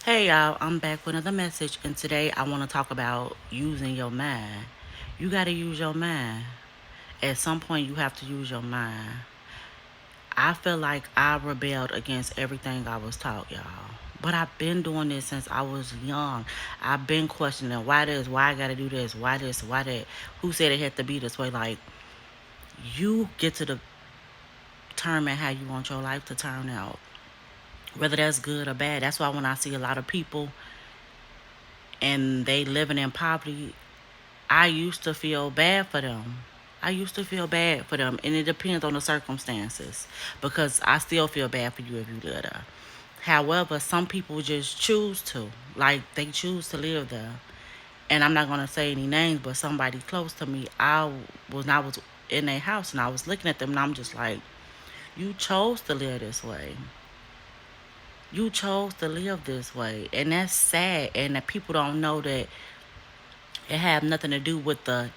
Hey y'all, I'm back with another message, and today I want to talk about using your mind. You got to use your mind. At some point, you have to use your mind. I feel like I rebelled against everything I was taught, y'all. But I've been doing this since I was young. I've been questioning why this, why I gotta do this, why that. Who said it had to be this way? Like, you get to determine how you want your life to turn out, whether that's good or bad. That's why when I see a lot of people and they living in poverty, I used to feel bad for them. I used to feel bad for them, and it depends on the circumstances because I still feel bad for you if you live there. However, some people just choose to, like they choose to live there. And I'm not gonna say any names, but somebody close to me, I was in their house and I was looking at them, and I'm just like, you chose to live this way. You chose to live this way, and that's sad. And that people don't know that it have nothing to do with the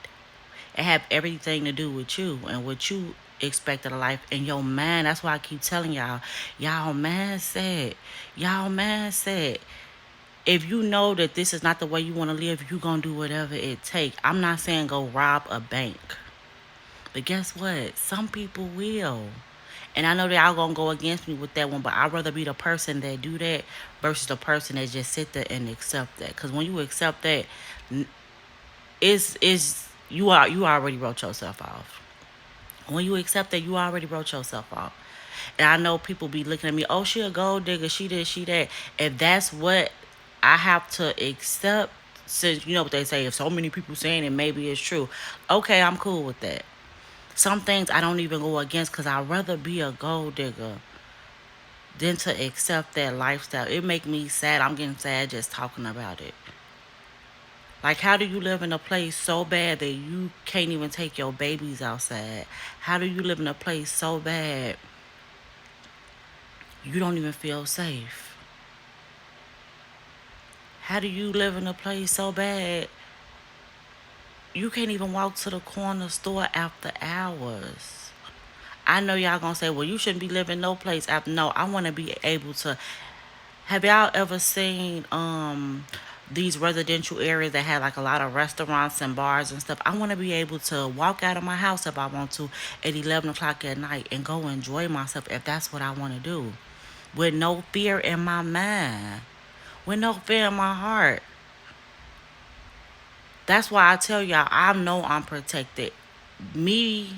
it have everything to do with you and what you expect of life in your mind. That's why I keep telling y'all, y'all mindset, y'all mindset. If you know that this is not the way you want to live, you gonna do whatever it take. I'm not saying go rob a bank, but guess what? Some people will. And I know that y'all gonna go against me with that one, but I'd rather be the person that do that versus the person that just sit there and accept that. Cause when you accept that, is you already wrote yourself off. When you accept that, you already wrote yourself off. And I know people be looking at me, oh, she a gold digger, she this, she that. If that's what I have to accept, since you know what they say, if so many people saying it, maybe it's true. Okay, I'm cool with that. Some things I don't even go against because I'd rather be a gold digger than to accept that lifestyle. It make me sad. I'm getting sad just talking about it. Like, how do you live in a place so bad that you can't even take your babies outside? How do you live in a place so bad you don't even feel safe? How do you live in a place so bad you can't even walk to the corner store after hours? I know y'all gonna say, well, you shouldn't be living no place after. No, I want to be able to. Have y'all ever seen these residential areas that have like a lot of restaurants and bars and stuff? I want to be able to walk out of my house if I want to at 11 o'clock at night and go enjoy myself if that's what I want to do, with no fear in my mind, with no fear in my heart. That's why I tell y'all I know I'm protected. Me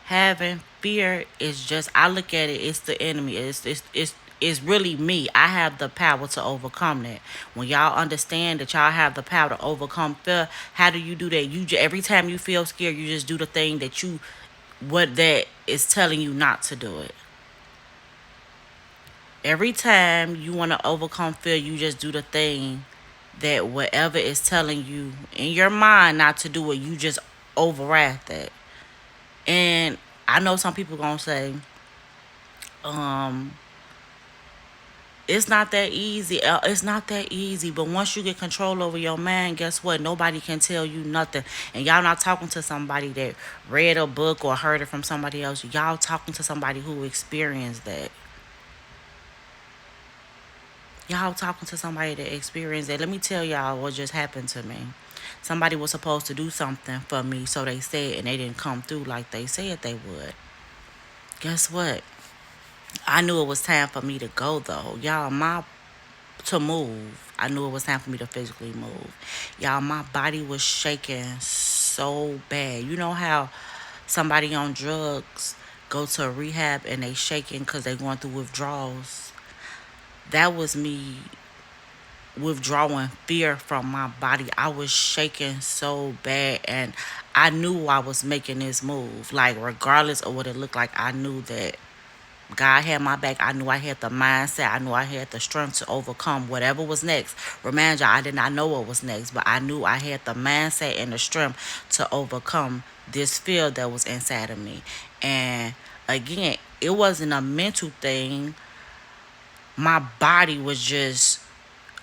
having fear is just, I look at it, it's the enemy. It's really me. I have the power to overcome that. When y'all understand that y'all have the power to overcome fear, how do you do that? Every time you feel scared, you just do the thing that you what that is telling you not to do it. Every time you want to overcome fear, you just do the thing that whatever is telling you in your mind not to do it, you just override that. And I know some people gonna say, um, it's not that easy. It's not that easy. But once you get control over your mind, guess what? Nobody can tell you nothing. And y'all not talking to somebody that read a book or heard it from somebody else. Y'all talking to somebody who experienced that. Y'all talking to somebody that experienced that. Let me tell y'all what just happened to me. Somebody was supposed to do something for me, so they said, and they didn't come through like they said they would. Guess what? I knew it was time for me to go though. Y'all, my to move. I knew it was time for me to physically move. Y'all, my body was shaking so bad. You know how somebody on drugs go to a rehab and they shaking because they going through withdrawals? That was me withdrawing fear from my body. I was shaking so bad, and I knew I was making this move. Like, regardless of what it looked like, I knew that God had my back. I knew I had the mindset. I knew I had the strength to overcome whatever was next. Remind y'all, I did not know what was next, but I knew I had the mindset and the strength to overcome this fear that was inside of me. And again, it wasn't a mental thing. My body was just,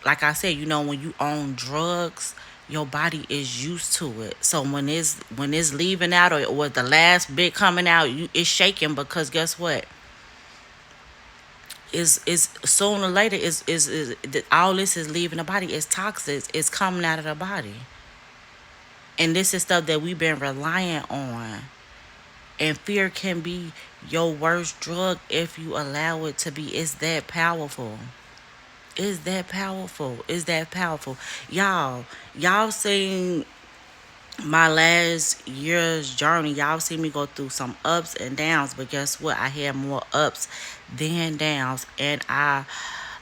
like I said, when you own drugs, your body is used to it. So when it's leaving out, or the last bit coming out, it's shaking because guess what? is sooner or later all this is leaving the body. It's toxic. It's coming out of the body. And this is stuff that we've been relying on. And fear can be your worst drug if you allow it to be. It's that powerful. It's that powerful. It's that powerful. Y'all seen my last year's journey. Y'all see me go through some ups and downs, but guess what? I had more ups than downs, and I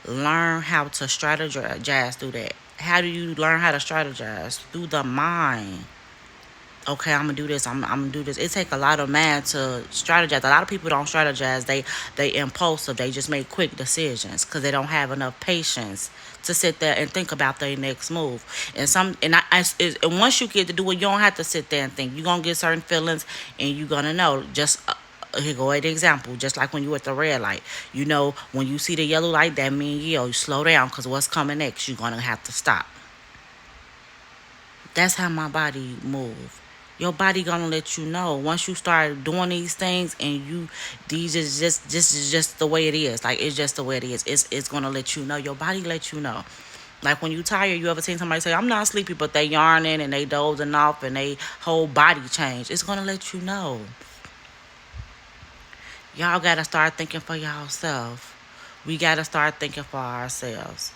learned how to strategize through that. How do you learn how to strategize? Through the mind. Okay, I'm gonna do this. I'm gonna do this. It take a lot of man to strategize. A lot of people don't strategize. They impulsive. They just make quick decisions because they don't have enough patience to sit there and think about their next move. And once you get to do it, you don't have to sit there and think. You're gonna get certain feelings, and you're gonna know. Just here go an example. Just like when you at the red light, you know when you see the yellow light, that means you slow down because what's coming next, you're gonna have to stop. That's how my body move. Your body gonna let you know once you start doing these things, and these is just this is just the way it is. Like it's just the way it is. It's gonna let you know. Your body let you know. Like when you tired, you ever seen somebody say, "I'm not sleepy," but they yarning and they dozing off and they whole body change. It's gonna let you know. Y'all gotta start thinking for yourself. We gotta start thinking for ourselves.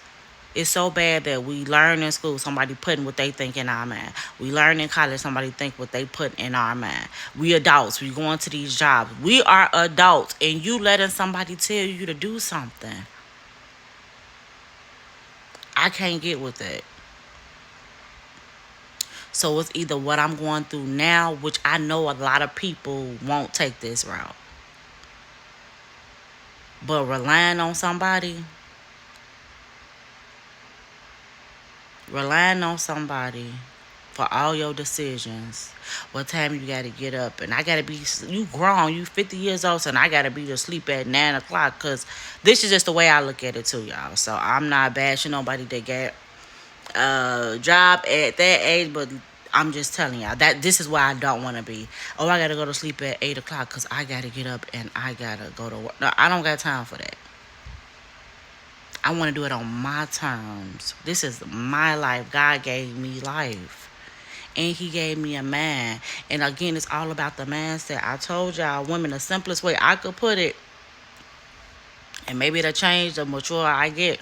It's so bad that we learn in school somebody putting what they think in our mind. We learn in college somebody think what they put in our mind. We adults, we going to these jobs. We are adults, and you letting somebody tell you to do something. I can't get with that. So it's either what I'm going through now, which I know a lot of people won't take this route, but relying on somebody, relying on somebody for all your decisions. What time you gotta get up, and I gotta be. You grown, you 50 years old, and I gotta be to sleep at 9 o'clock. Cause this is just the way I look at it too, y'all. So I'm not bashing nobody that get a job at that age, but I'm just telling y'all that this is why I don't want to be. Oh, I gotta go to sleep at 8 o'clock because I gotta get up and I gotta go to work. No, I don't got time for that. I want to do it on my terms. This is my life. God gave me life. And he gave me a man. And again, it's all about the mindset. I told y'all, women, the simplest way I could put it, and maybe it'll change the mature I get,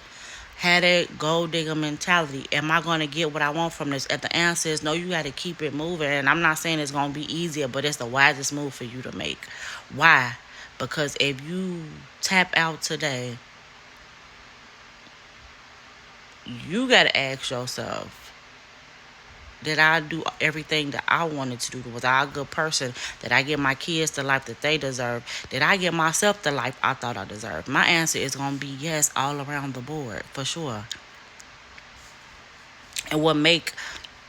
had that gold digger mentality. Am I going to get what I want from this? And the answer is no, you got to keep it moving. And I'm not saying it's going to be easier, but it's the wisest move for you to make. Why? Because if you tap out today, you got to ask yourself, did I do everything that I wanted to do? Was I a good person? Did I give my kids the life that they deserve? Did I give myself the life I thought I deserved? My answer is going to be yes, all around the board, for sure. And what make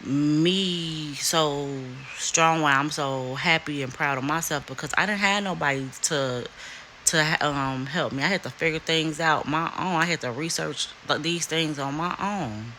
me so strong, why I'm so happy and proud of myself, because I didn't have nobody to help me. I had to figure things out my own. I had to research these things on my own.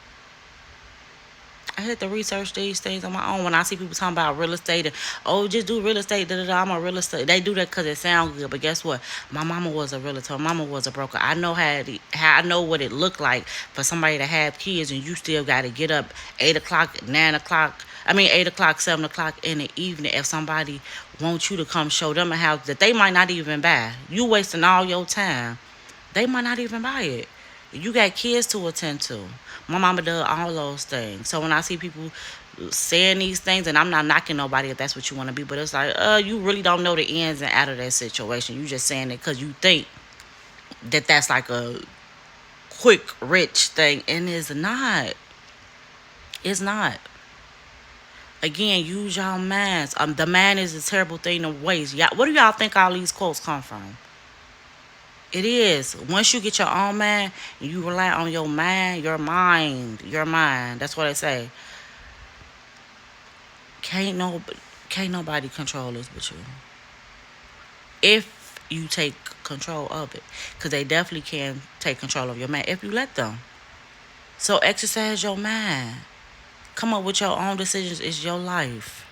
I had to research these things on my own. When I see people talking about real estate and oh, just do real estate, da da da, I'm a real estate. They do that because it sounds good. But guess what? My mama was a realtor. Mama was a broker. I know how I know what it looked like for somebody to have kids and you still got to get up 8 o'clock, 9 o'clock. I mean 8 o'clock, 7 o'clock in the evening. If somebody wants you to come show them a house that they might not even buy, you wasting all your time. They might not even buy it. You got kids to attend to. My mama does all those things. So when I see people saying these things, and I'm not knocking nobody if that's what you want to be, but it's like, you really don't know the ins and out of that situation. You just saying it because you think that that's like a quick, rich thing, and it's not. It's not. Again, use y'all minds. The man is a terrible thing to waste. Y'all, what do y'all think all these quotes come from? It is. Once you get your own mind and you rely on your mind, your mind. That's what I say. Can't no, can't nobody control this but you. If you take control of it, because they definitely can take control of your mind if you let them. So exercise your mind. Come up with your own decisions. It's your life.